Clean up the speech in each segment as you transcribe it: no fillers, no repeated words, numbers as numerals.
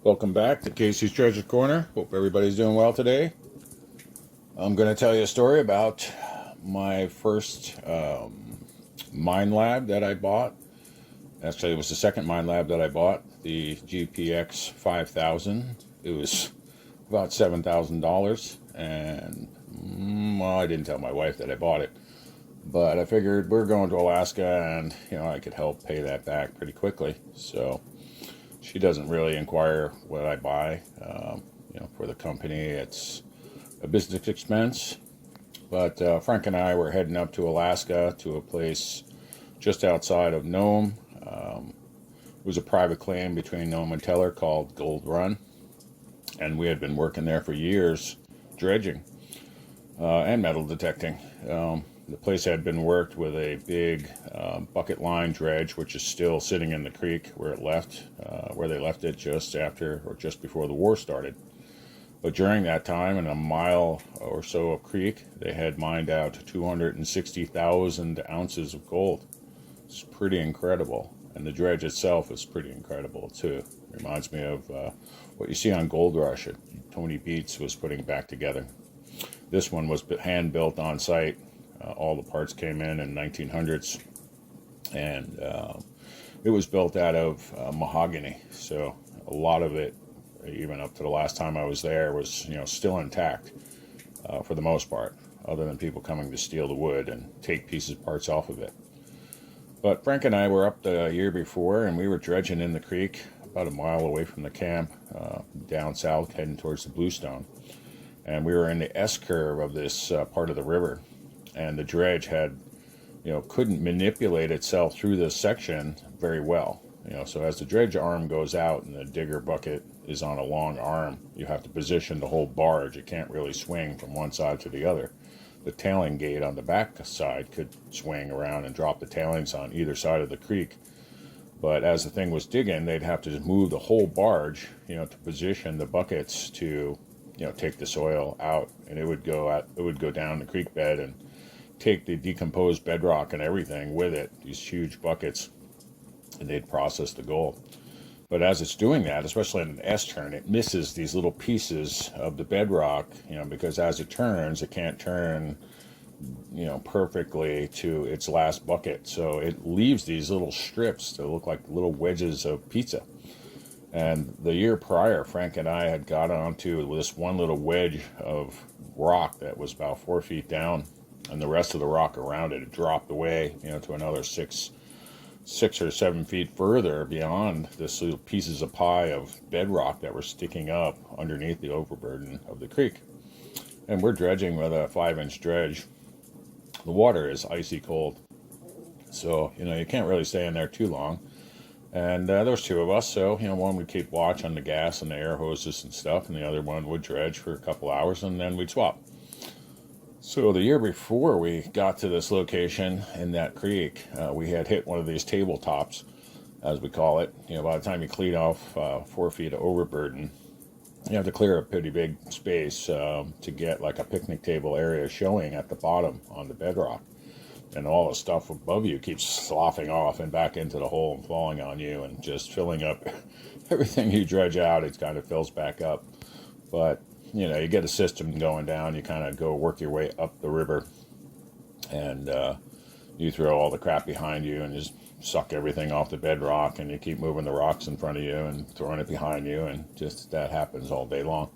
Welcome back to Casey's Treasure Corner. Hope everybody's doing well today. I'm going to tell you a story about my first mine lab that I bought. Actually, it was the second mine lab that I bought, the GPX 5000. It was about $7,000, and well, I didn't tell my wife that I bought it, but I figured we're going to Alaska, and I could help pay that back pretty quickly. So she doesn't really inquire what I buy. For the company, it's a business expense. But Frank and I were heading up to Alaska to a place just outside of Nome. It was a private claim between Nome and Teller called Gold Run. And we had been working there for years, dredging and metal detecting. The place had been worked with a big bucket line dredge, which is still sitting in the creek where they left it just after or just before the war started. But during that time, in a mile or so of creek, they had mined out 260,000 ounces of gold. It's pretty incredible. And the dredge itself is pretty incredible, too. It reminds me of what you see on Gold Rush that Tony Beats was putting back together. This one was hand-built on site. All the parts came in 1900s. And it was built out of mahogany. So a lot of it, even up to the last time I was there, was still intact for the most part, other than people coming to steal the wood and take parts off of it. But Frank and I were up the year before, and we were dredging in the creek about a mile away from the camp, down south, heading towards the Bluestone. And we were in the S-curve of this part of the river, and the dredge couldn't manipulate itself through this section very well. So as the dredge arm goes out and the digger bucket is on a long arm, you have to position the whole barge. It can't really swing from one side to the other. The tailing gate on the back side could swing around and drop the tailings on either side of the creek. But as the thing was digging, they'd have to just move the whole barge, to position the buckets to, take the soil out, and it would go down the creek bed and take the decomposed bedrock and everything with it, these huge buckets, and they'd process the gold. But as it's doing that, especially in an S-turn, it misses these little pieces of the bedrock, because as it turns, it can't turn, perfectly to its last bucket. So it leaves these little strips that look like little wedges of pizza. And the year prior, Frank and I had got onto this one little wedge of rock that was about 4 feet down, and the rest of the rock around it had dropped away, to another 6 or 7 feet further beyond this little pieces of pie of bedrock that were sticking up underneath the overburden of the creek. And we're dredging with a 5-inch dredge. The water is icy cold, so you can't really stay in there too long. And there was two of us, so one would keep watch on the gas and the air hoses and stuff, and the other one would dredge for a couple hours, and then we'd swap. So the year before we got to this location in that creek, we had hit one of these tabletops, as we call it. By the time you clean off 4 feet of overburden, you have to clear a pretty big space to get like a picnic table area showing at the bottom on the bedrock. And all the stuff above you keeps sloughing off and back into the hole and falling on you and just filling up everything you dredge out. It kind of fills back up. But you get a system going down, you kind of go work your way up the river, and you throw all the crap behind you and just suck everything off the bedrock, and you keep moving the rocks in front of you and throwing it behind you, and just that happens all day long.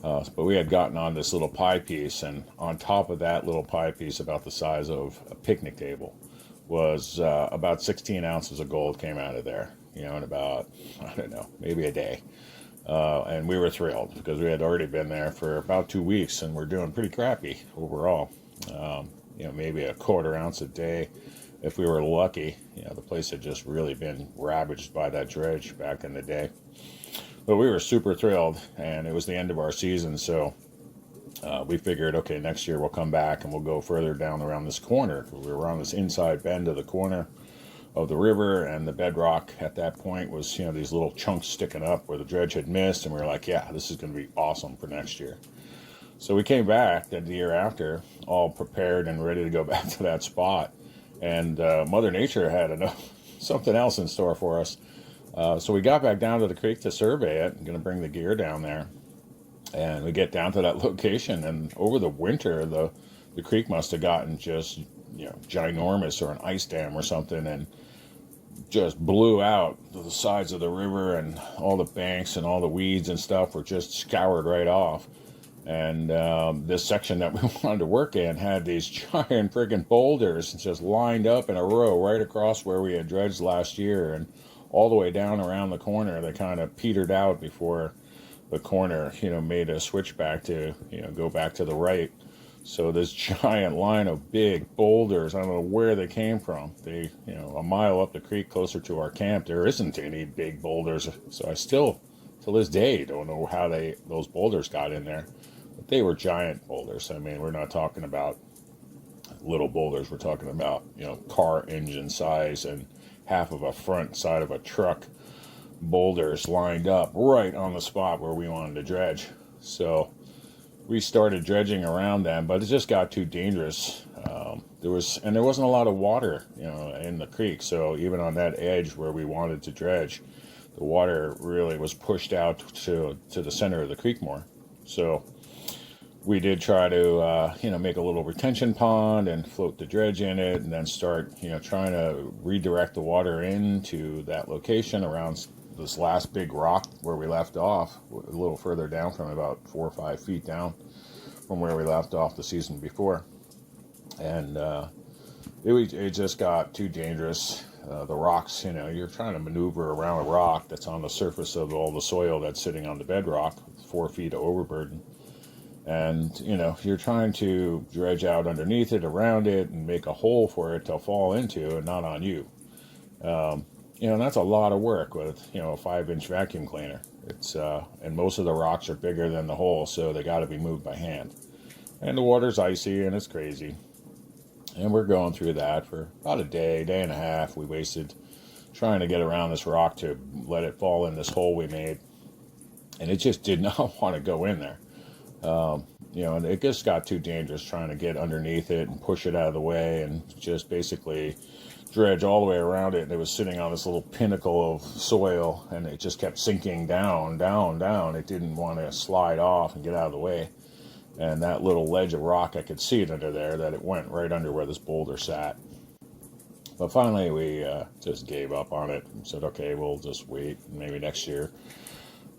But we had gotten on this little pie piece, and on top of that little pie piece, about the size of a picnic table, was about 16 ounces of gold came out of there, in about, I don't know, maybe a day. And we were thrilled because we had already been there for about 2 weeks, and we're doing pretty crappy overall. Maybe a quarter ounce a day if we were lucky. The place had just really been ravaged by that dredge back in the day. But we were super thrilled, and it was the end of our season, so we figured, okay, next year we'll come back and we'll go further down around this corner. We were on this inside bend of the corner of the river, and the bedrock at that point was, these little chunks sticking up where the dredge had missed, and we were like, yeah, this is going to be awesome for next year. So we came back the year after, all prepared and ready to go back to that spot, and Mother Nature had something else in store for us. So we got back down to the creek to survey it. I'm going to bring the gear down there. And we get down to that location, and over the winter, the creek must have gotten just, ginormous, or an ice dam or something, and just blew out the sides of the river, and all the banks and all the weeds and stuff were just scoured right off. And this section that we wanted to work in had these giant friggin' boulders just lined up in a row right across where we had dredged last year, and all the way down around the corner. They kind of petered out before the corner, made a switchback to, go back to the right. So this giant line of big boulders, I don't know where they came from. They, a mile up the creek closer to our camp, there isn't any big boulders. So I still, to this day, don't know how those boulders got in there. But they were giant boulders. I mean, we're not talking about little boulders. We're talking about, car engine size and half of a front side of a truck boulders lined up right on the spot where we wanted to dredge. So we started dredging around them, but it just got too dangerous. There wasn't a lot of water, in the creek. So even on that edge where we wanted to dredge, the water really was pushed out to the center of the creek more. So we did try to, make a little retention pond and float the dredge in it, and then start, trying to redirect the water into that location around this last big rock where we left off, a little further down, from about 4 or 5 feet down from where we left off the season before. And it just got too dangerous. The rocks, you're trying to maneuver around a rock that's on the surface of all the soil that's sitting on the bedrock, 4 feet of overburden. And, you're trying to dredge out underneath it, around it, and make a hole for it to fall into, and not on you. And that's a lot of work with, a 5-inch vacuum cleaner. It's and most of the rocks are bigger than the hole, so they got to be moved by hand. And the water's icy, and it's crazy. And we're going through that for about a day and a half. We wasted trying to get around this rock to let it fall in this hole we made. And it just did not want to go in there. And it just got too dangerous trying to get underneath it and push it out of the way, and just basically dredge all the way around it. And it was sitting on this little pinnacle of soil, and it just kept sinking down, down, down. It didn't want to slide off and get out of the way. And that little ledge of rock, I could see it under there, that it went right under where this boulder sat. But finally, we just gave up on it and said, okay, we'll just wait. Maybe next year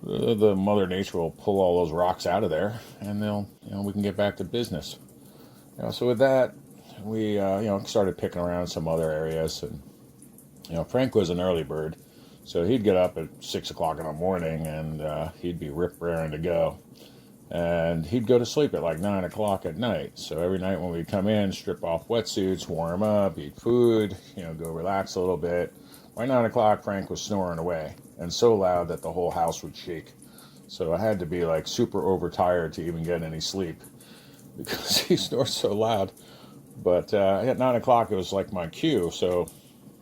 the Mother Nature will pull all those rocks out of there, and we can get back to business. So with that, we started picking around some other areas, and Frank was an early bird, so he'd get up at 6 o'clock in the morning, and he'd be raring to go, and he'd go to sleep at like 9 o'clock at night. So every night when we'd come in, strip off wetsuits, warm up, eat food, go relax a little bit. By 9 o'clock, Frank was snoring away, and so loud that the whole house would shake. So I had to be like super overtired to even get any sleep, because he snores so loud. But at 9 o'clock, it was like my cue. So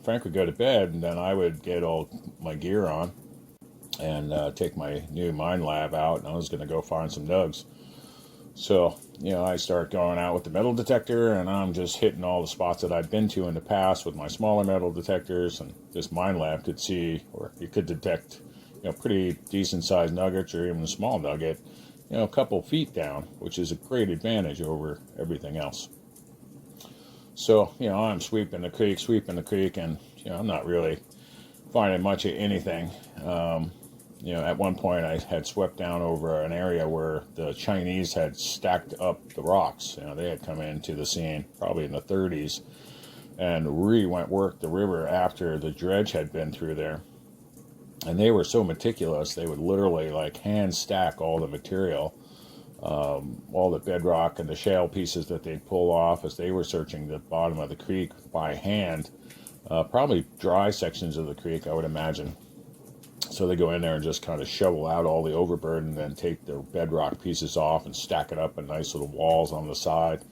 Frank would go to bed, and then I would get all my gear on and take my new Mind Lab out, and I was going to go find some nugs. So, I start going out with the metal detector, and I'm just hitting all the spots that I'd been to in the past with my smaller metal detectors, and this Mind Lab could see, or you could detect, pretty decent sized nuggets, or even a small nugget, a couple feet down, which is a great advantage over everything else. So, I'm sweeping the creek, and, I'm not really finding much of anything. At one point I had swept down over an area where the Chinese had stacked up the rocks. They had come into the scene probably in the 30s and worked the river after the dredge had been through there. And they were so meticulous, they would literally like hand stack all the material, all the bedrock and the shale pieces that they'd pull off as they were searching the bottom of the creek by hand, probably dry sections of the creek, I would imagine. So they go in there and just kind of shovel out all the overburden, and then take the bedrock pieces off and stack it up in nice little walls on the side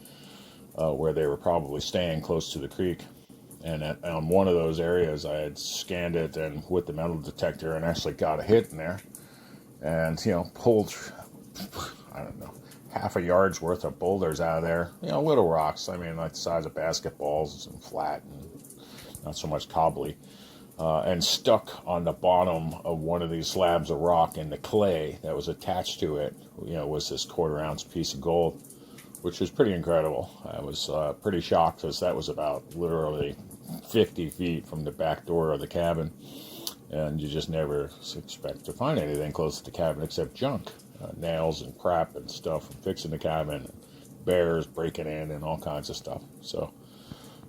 where they were probably staying close to the creek. And on one of those areas, I had scanned it and with the metal detector and actually got a hit in there, and pulled, I don't know, half a yard's worth of boulders out of there. Little rocks. I mean, like the size of basketballs and flat and not so much cobbly. and stuck on the bottom of one of these slabs of rock, and the clay that was attached to it, was this quarter-ounce piece of gold, which was pretty incredible. I was pretty shocked because that was about literally 50 feet from the back door of the cabin, and you just never expect to find anything close to the cabin except junk, nails and crap and stuff from fixing the cabin, and bears breaking in and all kinds of stuff. So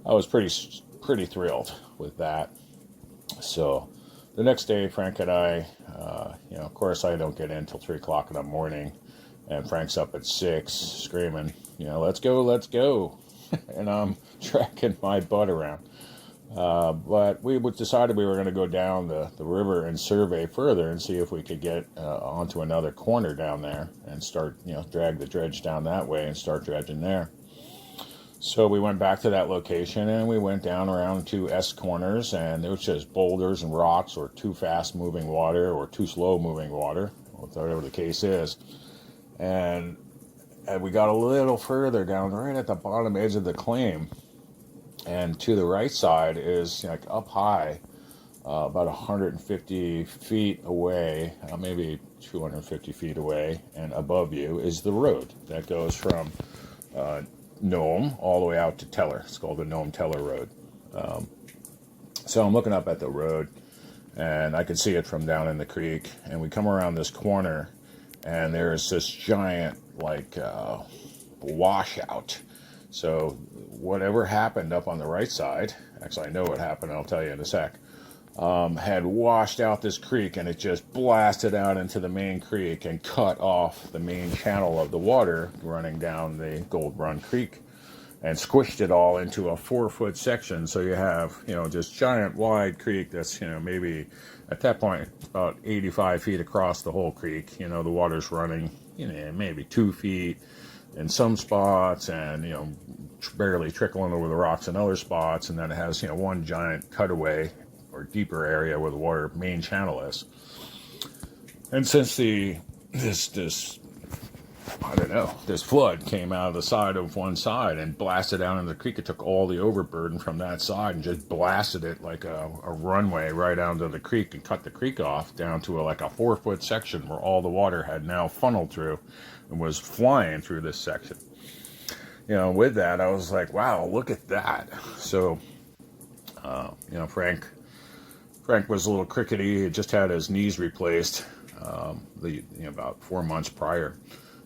I was pretty thrilled with that. So the next day, Frank and I, of course, I don't get in until 3 o'clock in the morning, and Frank's up at 6 screaming, let's go, let's go. And I'm tracking my butt around. But we decided we were going to go down the river and survey further and see if we could get onto another corner down there and start, drag the dredge down that way and start dredging there. So we went back to that location and we went down around 2 S corners, and there was just boulders and rocks, or too fast moving water or too slow moving water, whatever the case is. And we got a little further down, right at the bottom edge of the claim, and to the right side is like up high, about 150 feet away, maybe 250 feet away, and above you is the road that goes from Nome all the way out to Teller. It's called the Nome Teller Road. So I'm looking up at the road, and I can see it from down in the creek, and we come around this corner, and there's this giant washout. So whatever happened up on the right side, actually I know what happened, I'll tell you in a sec, had washed out this creek, and it just blasted out into the main creek and cut off the main channel of the water running down the Gold Run Creek, and squished it all into a 4-foot section. So you have, this giant wide creek that's, maybe at that point about 85 feet across the whole creek. The water's running, maybe 2 feet in some spots, and, barely trickling over the rocks in other spots. And then it has, one giant cutaway or deeper area where the water main channel is. And since this flood came out of the side of one side and blasted down into the creek, it took all the overburden from that side and just blasted it like a runway right out into the creek, and cut the creek off down to a 4-foot section where all the water had now funneled through and was flying through this section. With that, I was like, wow, look at that. So, Frank was a little crickety. He had just had his knees replaced about 4 months prior,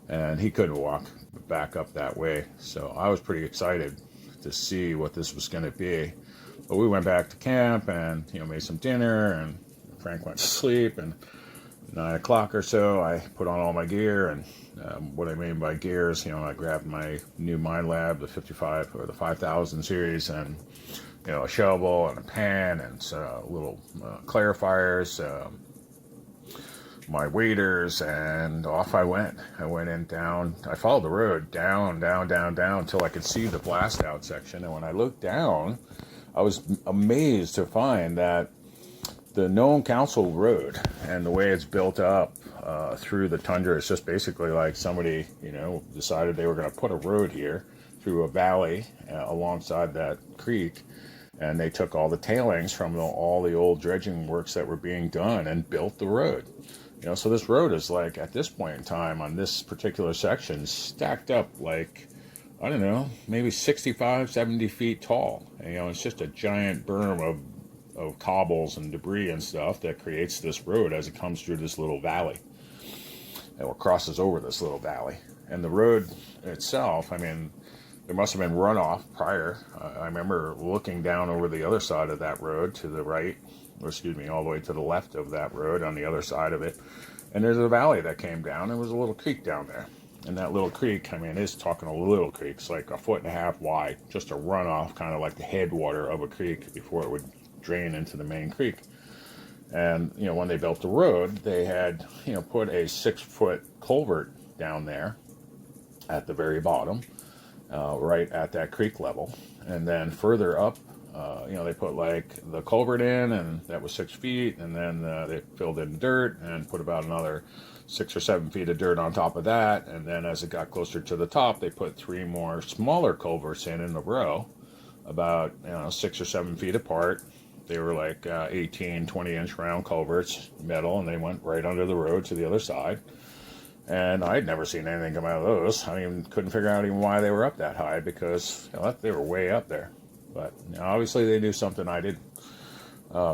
and he couldn't walk back up that way. So I was pretty excited to see what this was going to be. But we went back to camp and made some dinner, and Frank went to sleep. And 9 o'clock or so, I put on all my gear, and what I mean by gear is, I grabbed my new Minelab, the 55 or the 5000 series, and a shovel and a pan and little clarifiers, my waders, and off I went. I went in down. I followed the road down until I could see the blast out section. And when I looked down, I was amazed to find that the Nome Council Road and the way it's built up through the tundra is just basically like somebody, decided they were going to put a road here through a valley alongside that creek, and they took all the tailings from all the old dredging works that were being done and built the road. So this road is at this point in time on this particular section, stacked up I don't know, maybe 65, 70 feet tall. It's just a giant berm of cobbles and debris and stuff that creates this road as it comes through this little valley, or crosses over this little valley. And the road itself, there must have been runoff prior. I remember looking down over the other side of that road to the right, all the way to the left of that road on the other side of it. And there's a valley that came down. There was a little creek down there. And that little creek, it's talking a little creek. It's like 1.5 feet wide, just a runoff, kind of like the headwater of a creek before it would drain into the main creek. And, when they built the road, they had, put a 6-foot culvert down there at the very bottom, right at that creek level. And then further up, they put the culvert in, and that was 6 feet, and then they filled in dirt and put about another 6 or 7 feet of dirt on top of that. And then as it got closer to the top, they put 3 more smaller culverts in a row, about 6 or 7 feet apart. They were like 18, 20-inch round culverts, metal, and they went right under the road to the other side. And I'd never seen anything come out of those. I even couldn't figure out even why they were up that high, because they were way up there. But obviously they knew something I didn't.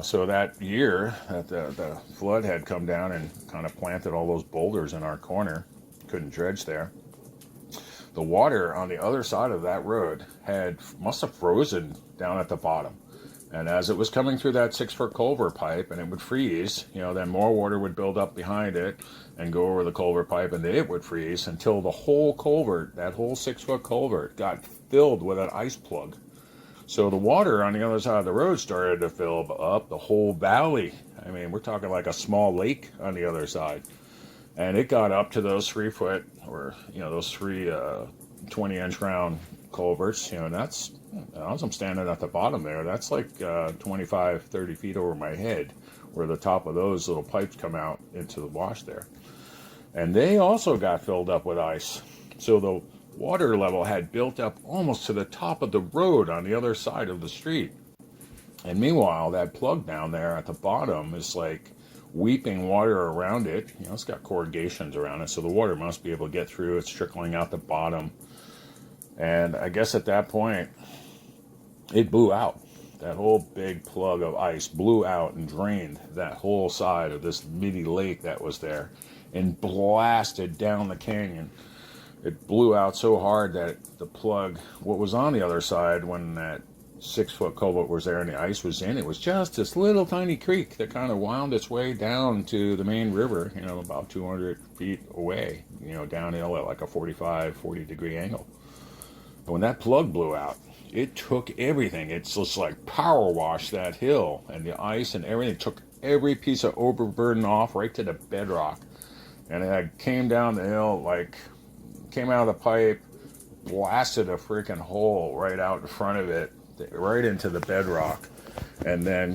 So that year that the flood had come down and kind of planted all those boulders in our corner, couldn't dredge there. The water on the other side of that road must have frozen down at the bottom. And as it was coming through that 6-foot culvert pipe and it would freeze, then more water would build up behind it and go over the culvert pipe, and then it would freeze until the whole culvert, that whole 6-foot culvert, got filled with an ice plug. So the water on the other side of the road started to fill up the whole valley. I mean, we're talking like a small lake on the other side. And it got up to those 3-foot, or, those 3 20-inch round culverts. And that's, as I'm standing at the bottom there, that's like 25, 30 feet over my head, where the top of those little pipes come out into the wash there. And they also got filled up with ice. So the water level had built up almost to the top of the road on the other side of the street. And meanwhile, that plug down there at the bottom is like weeping water around it. It's got corrugations around it, so the water must be able to get through. It's trickling out the bottom. And I guess at that point, it blew out. That whole big plug of ice blew out and drained that whole side of this mini lake that was there and blasted down the canyon. It blew out so hard that the plug, what was on the other side when that 6-foot culvert was there and the ice was in, it was just this little tiny creek that kind of wound its way down to the main river, about 200 feet away, downhill at like a 40 degree angle. But when that plug blew out, it took everything. It's just like power washed that hill, and the ice and everything took every piece of overburden off right to the bedrock. And it came down the hill, came out of the pipe, blasted a freaking hole right out in front of it, right into the bedrock. And then,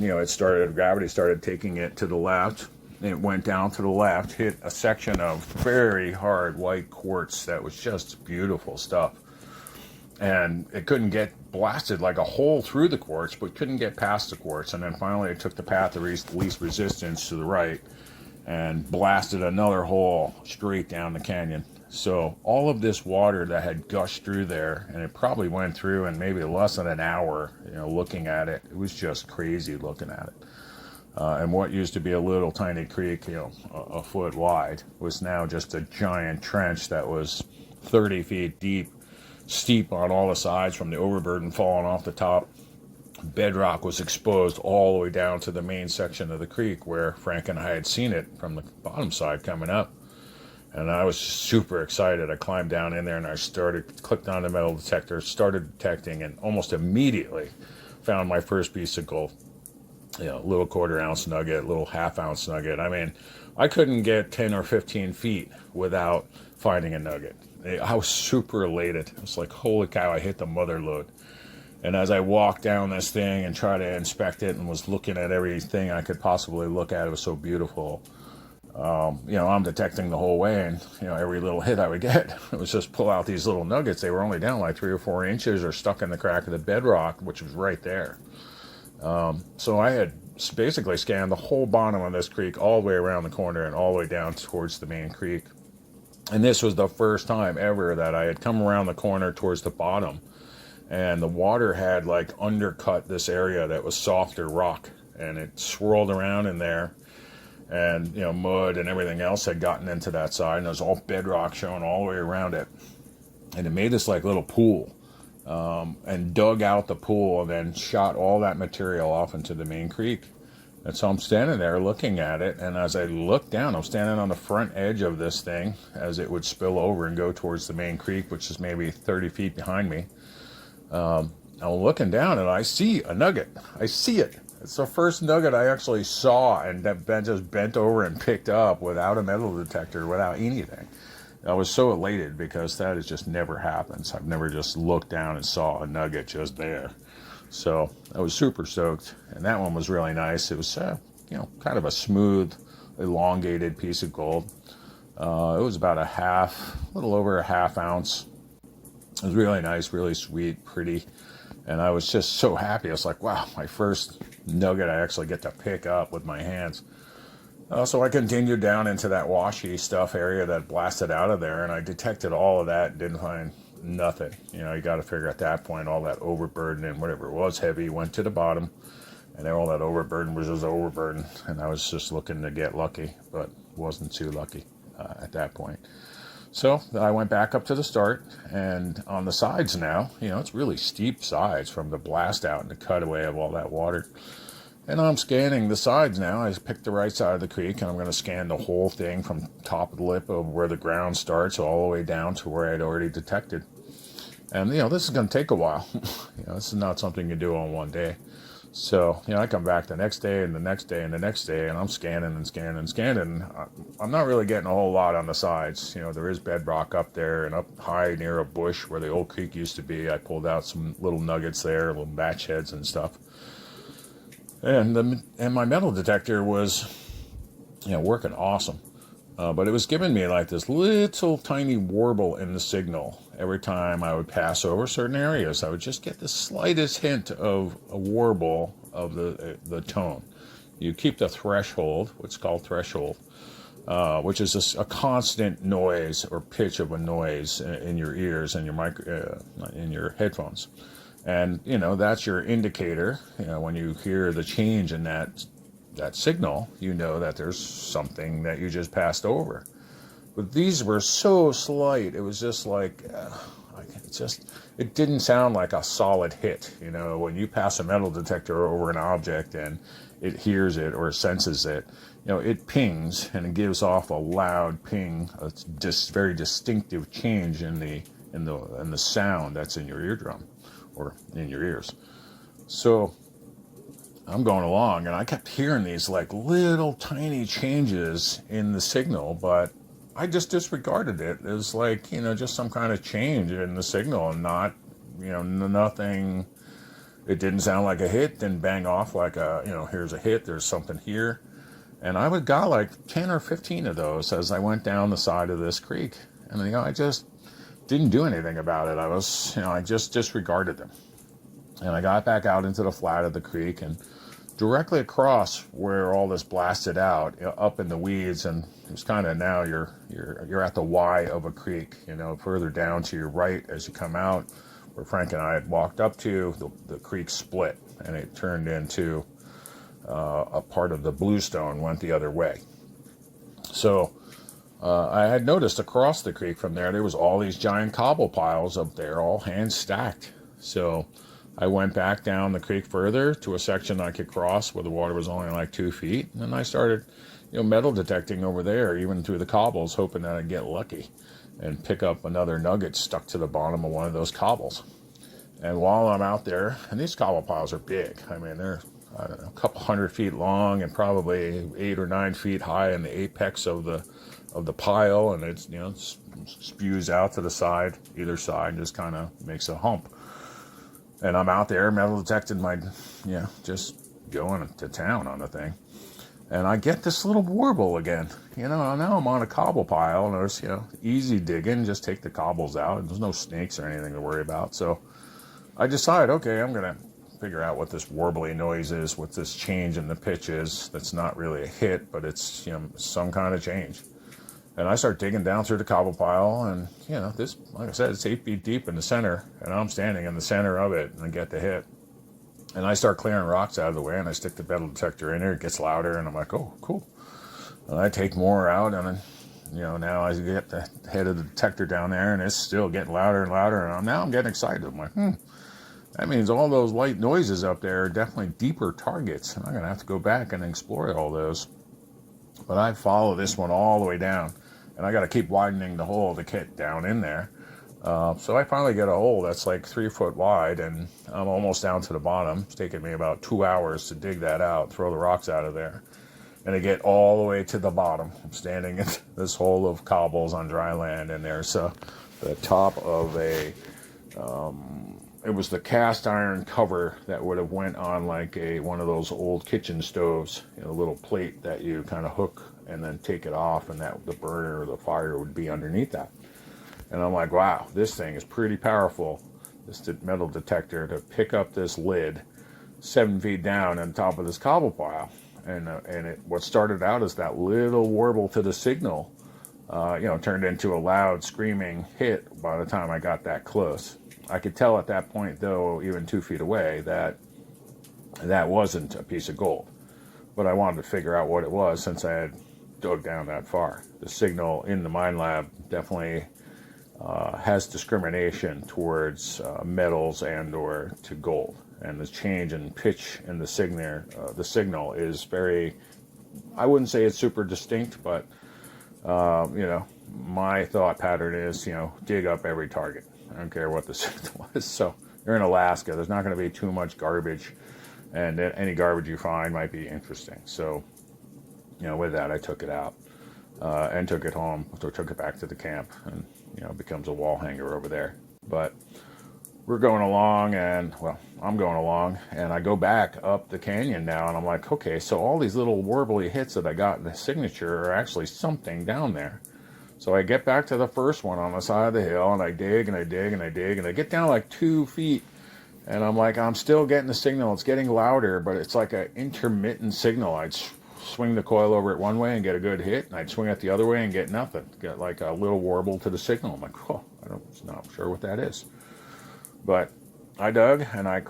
gravity started taking it to the left. It went down to the left, hit a section of very hard white quartz that was just beautiful stuff. And it couldn't get blasted, like a hole through the quartz, but couldn't get past the quartz. And then finally it took the path of least resistance to the right and blasted another hole straight down the canyon. So all of this water that had gushed through there, and it probably went through in maybe less than an hour, looking at it, it was just crazy looking at it. And what used to be a little tiny creek, a foot wide, was now just a giant trench that was 30 feet deep, steep on all the sides from the overburden falling off the top. Bedrock was exposed all the way down to the main section of the creek where Frank and I had seen it from the bottom side coming up. And I was super excited. I climbed down in there and I clicked on the metal detector, started detecting, and almost immediately found my first piece of gold. Little 1/4 ounce nugget, little 1/2 ounce nugget. I mean, I couldn't get 10 or 15 feet without finding a nugget. I was super elated. I was like, holy cow, I hit the mother lode. And as I walked down this thing and tried to inspect it and was looking at everything I could possibly look at, it was so beautiful. I'm detecting the whole way, and, every little hit I would get, it was just pull out these little nuggets. They were only down like 3 or 4 inches or stuck in the crack of the bedrock, which was right there. So I had basically scanned the whole bottom of this creek all the way around the corner and all the way down towards the main creek. And this was the first time ever that I had come around the corner towards the bottom, and the water had undercut this area that was softer rock, and it swirled around in there, and mud and everything else had gotten into that side, and there was all bedrock showing all the way around it, and it made this little pool, and dug out the pool and then shot all that material off into the main creek. And so I'm standing there looking at it, and as I look down, I'm standing on the front edge of this thing as it would spill over and go towards the main creek, which is maybe 30 feet behind me. I'm looking down and I see a nugget. I see it. It's the first nugget I actually saw and that Ben just bent over and picked up without a metal detector, without anything. I was so elated because that just never happens. I've never just looked down and saw a nugget just there. So I was super stoked, and that one was really nice. It was, kind of a smooth, elongated piece of gold. It was about a little over a 1/2 ounce. It was really nice, really sweet, pretty. And I was just so happy. I was like, wow, my first nugget I actually get to pick up with my hands. So I continued down into that washy stuff area that blasted out of there, and I detected all of that and didn't find nothing. You got to figure at that point all that overburden and whatever it was heavy went to the bottom, and then all that overburden was just overburden, and I was just looking to get lucky, but wasn't too lucky at that point. So I went back up to the start, and on the sides now, it's really steep sides from the blast out and the cutaway of all that water. And I'm scanning the sides now. I picked the right side of the creek, and I'm going to scan the whole thing from top of the lip of where the ground starts all the way down to where I'd already detected. And, this is going to take a while. This is not something you do on one day. So, I come back the next day and the next day and the next day, and I'm scanning and scanning and scanning. I'm not really getting a whole lot on the sides. There is bedrock up there, and up high near a bush where the old creek used to be, I pulled out some little nuggets there, little batch heads and stuff. And my metal detector was, working awesome. But it was giving me like this little tiny warble in the signal. Every time I would pass over certain areas, I would just get the slightest hint of a warble of the tone. You keep the threshold, what's called threshold, which is a constant noise or pitch of a noise in your ears and in your headphones. And, that's your indicator. When you hear the change in that signal, that there's something that you just passed over. But these were so slight. It was just like, it didn't sound like a solid hit. When you pass a metal detector over an object and it hears it or senses it, it pings and it gives off a loud ping, a very distinctive change in the sound that's in your eardrum or in your ears. So I'm going along, and I kept hearing these like little tiny changes in the signal, but I just disregarded it as like, just some kind of change in the signal and not, nothing. It didn't sound like a hit, didn't bang off like here's a hit, there's something here. And I got like 10 or 15 of those as I went down the side of this creek. And, I just didn't do anything about it. I just disregarded them. And I got back out into the flat of the creek, and directly across where all this blasted out, up in the weeds, and it's kind of now you're at the Y of a creek, further down to your right as you come out, where Frank and I had walked up to, the creek split, and it turned into a part of the bluestone went the other way. So I had noticed across the creek from there was all these giant cobble piles up there, all hand stacked. So I went back down the creek further to a section I could cross where the water was only like 2 feet. And then I started, metal detecting over there, even through the cobbles, hoping that I'd get lucky and pick up another nugget stuck to the bottom of one of those cobbles. And while I'm out there, and these cobble piles are big. I mean, they're, I don't know, a couple 100 feet long and probably 8 or 9 feet high in the apex of the pile, and it's, spews out to the side, either side, just kind of makes a hump. And I'm out there metal detecting just going to town on the thing. And I get this little warble again. Now I'm on a cobble pile, and there's, easy digging, just take the cobbles out, and there's no snakes or anything to worry about. So I decide, okay, I'm going to figure out what this warbly noise is, what this change in the pitch is. That's not really a hit, but it's, some kind of change. And I start digging down through the cobble pile, and, this, like I said, it's 8 feet deep in the center, and I'm standing in the center of it, and I get the hit. And I start clearing rocks out of the way, and I stick the metal detector in there. It gets louder, and I'm like, oh, cool. And I take more out, and then, now I get the head of the detector down there, and it's still getting louder and louder, and now I'm getting excited. I'm like, that means all those light noises up there are definitely deeper targets, and I'm going to have to go back and explore all those. But I follow this one all the way down, and I got to keep widening the hole to get down in there. So I finally get a hole that's like 3 foot wide, and I'm almost down to the bottom. It's taken me about 2 hours to dig that out, throw the rocks out of there, and I get all the way to the bottom. I'm standing in this hole of cobbles on dry land, and there's the top of it was the cast iron cover that would have went on like one of those old kitchen stoves, a little plate that you kind of hook and then take it off, and that the burner or the fire would be underneath that. And I'm like, wow, this thing is pretty powerful. this metal detector, to pick up this lid 7 feet down on top of this cobble pile. And what started out as that little warble to the signal, turned into a loud screaming hit by the time I got that close. I could tell at that point, though, even 2 feet away, that wasn't a piece of gold. But I wanted to figure out what it was since I had dug down that far. The signal in the mine lab definitely has discrimination towards metals and or to gold. And the change in pitch in the signal is very, I wouldn't say it's super distinct, but, my thought pattern is, dig up every target. I don't care what the signal is. So you're in Alaska. There's not going to be too much garbage, and any garbage you find might be interesting. So, with that, I took it out and took it home, or took it back to the camp, and, it becomes a wall hanger over there. But we're going along, and, I'm going along, and I go back up the canyon now, and I'm like, okay, so all these little warbly hits that I got in the signature are actually something down there. So I get back to the first one on the side of the hill, and I dig, and I dig, and I dig, and I get down like 2 feet, and I'm like, I'm still getting the signal. It's getting louder, but it's like an intermittent signal. I'd swing the coil over it one way and get a good hit, and I'd swing it the other way and get nothing. Get like a little warble to the signal. I'm like, I'm not sure what that is. But I dug, and I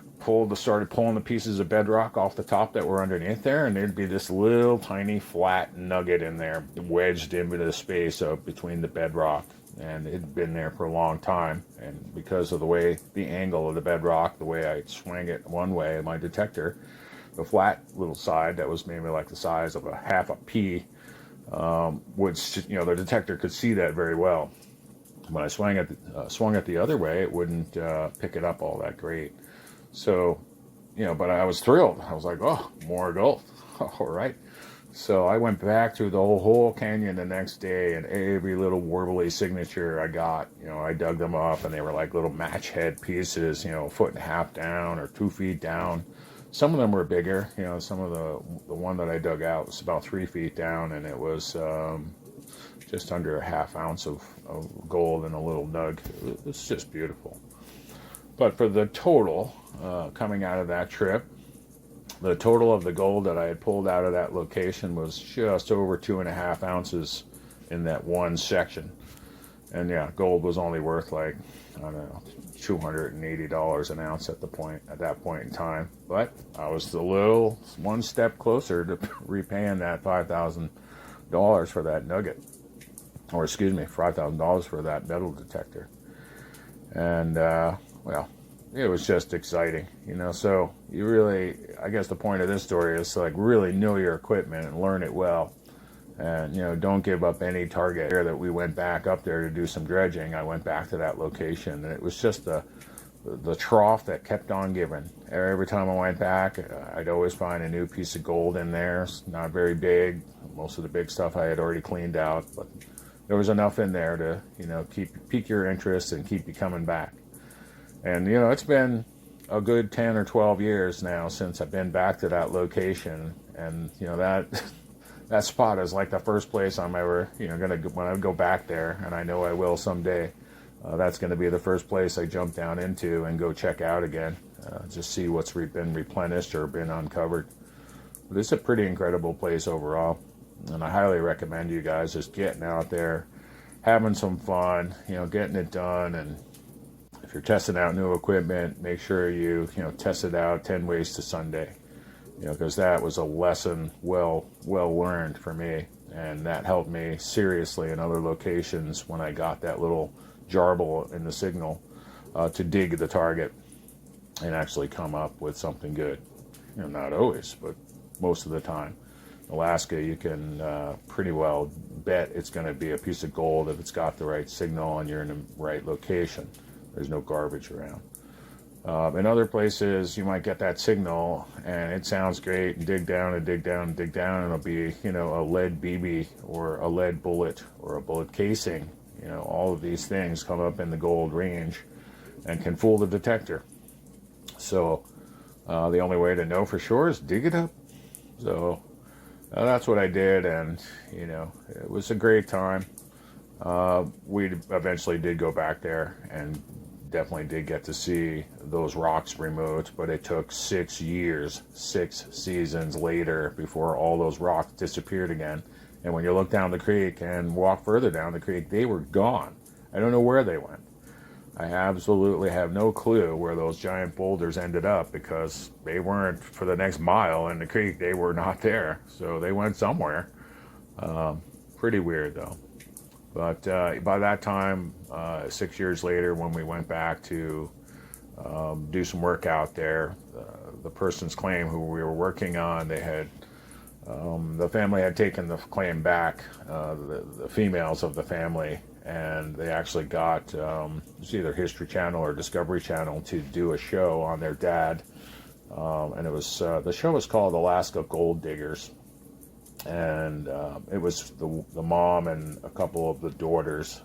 started pulling the pieces of bedrock off the top that were underneath there, and there'd be this little tiny flat nugget in there, wedged into the space between the bedrock, and it had been there for a long time. And because of the angle of the bedrock, the way I swing it one way, my detector, the flat little side that was maybe like the size of a half a pea, the detector could see that very well. When I swung it the other way, it wouldn't pick it up all that great. So, but I was thrilled. I was like, oh, more gold. All right. So I went back through the whole canyon the next day, and every little warbly signature I got, I dug them up, and they were like little match head pieces, a foot and a half down or 2 feet down. Some of them were bigger. Some of the one that I dug out was about 3 feet down, and it was just under a half ounce of gold in a little nug. It's just beautiful. But for the total, coming out of that trip, the total of the gold that I had pulled out of that location was just over 2.5 ounces in that one section. And yeah, gold was only worth like, I don't know, $280 an ounce at that point in time. But I was one step closer to repaying that $5,000 for that nugget. Or excuse me, $5,000 for that metal detector. And, it was just exciting, so you really, I guess the point of this story is to like really know your equipment and learn it well. And, don't give up any target. There that we went back up there to do some dredging, I went back to that location, and it was just the trough that kept on giving. Every time I went back, I'd always find a new piece of gold in there. It's not very big. Most of the big stuff I had already cleaned out, but there was enough in there to, pique your interest and keep you coming back. And, it's been a good 10 or 12 years now since I've been back to that location. And, that spot is like the first place I'm ever, when I go back there, and I know I will someday, that's going to be the first place I jump down into and go check out again, just see what's been replenished or been uncovered. But it's a pretty incredible place overall. And I highly recommend you guys just getting out there, having some fun, getting it done. And if you're testing out new equipment, make sure you, test it out 10 ways to Sunday, because that was a lesson well learned for me. And that helped me seriously in other locations when I got that little jarble in the signal to dig the target and actually come up with something good. Not always, but most of the time. Alaska, you can pretty well bet it's going to be a piece of gold if it's got the right signal and you're in the right location. There's no garbage around. In other places, you might get that signal and it sounds great, and dig down and dig down and dig down, and it'll be, a lead BB or a lead bullet or a bullet casing. All of these things come up in the gold range and can fool the detector. So the only way to know for sure is dig it up. So that's what I did, and it was a great time. We eventually did go back there and definitely did get to see those rocks removed, but it took 6 years, 6 seasons later before all those rocks disappeared again. And when you look down the creek and walk further down the creek, they were gone. I don't know where they went. I absolutely have no clue where those giant boulders ended up, because they weren't for the next mile in the creek. They were not there. So they went somewhere. Pretty weird though. But by that time, 6 years later, when we went back to do some work out there, the person's claim who we were working on, they had the family had taken the claim back, the females of the family, and they actually got it's either History Channel or Discovery Channel to do a show on their dad, and it was the show was called Alaska Gold Diggers, and it was the mom and a couple of the daughters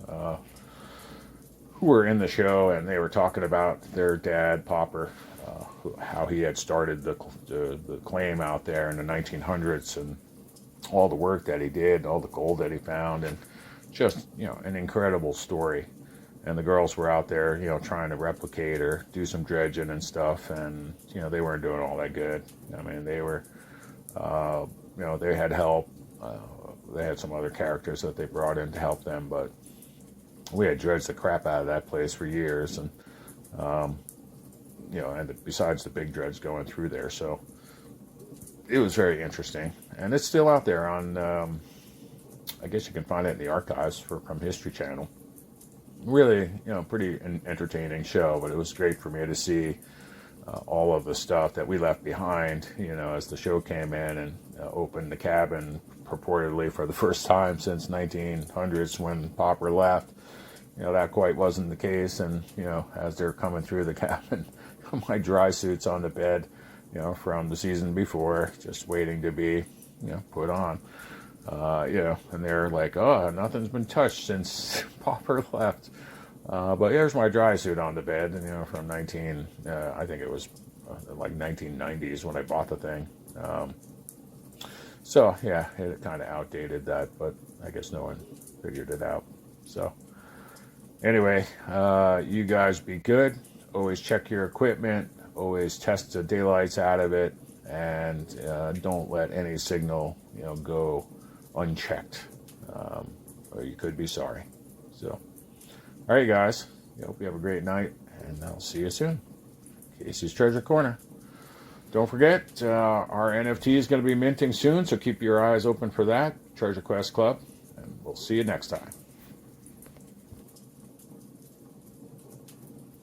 who were in the show, and they were talking about their dad, Popper, how he had started the claim out there in the 1900s, and all the work that he did, all the gold that he found, and just, an incredible story. And the girls were out there, trying to replicate or do some dredging and stuff, and, they weren't doing all that good. I mean, they were, they had help. They had some other characters that they brought in to help them, but we had dredged the crap out of that place for years, and, and besides the big dredge going through there, so it was very interesting. And it's still out there on, I guess you can find it in the archives from History Channel. Really, pretty entertaining show, but it was great for me to see all of the stuff that we left behind, as the show came in and opened the cabin purportedly for the first time since 1900s when Popper left. That quite wasn't the case, and, as they're coming through the cabin, my dry suit's on the bed, from the season before, just waiting to be, put on. And they're like, oh, nothing's been touched since Popper left. But here's my dry suit on the bed, from I think it was like 1990s when I bought the thing. So, yeah, it kind of outdated that, but I guess no one figured it out. So, anyway, you guys be good. Always check your equipment. Always test the daylights out of it. And don't let any signal, go unchecked, or you could be sorry. So, all right, guys. Hope you have a great night, and I'll see you soon. Casey's Treasure Corner. Don't forget, our NFT is going to be minting soon, so keep your eyes open for that. Treasure Quest Club, and we'll see you next time.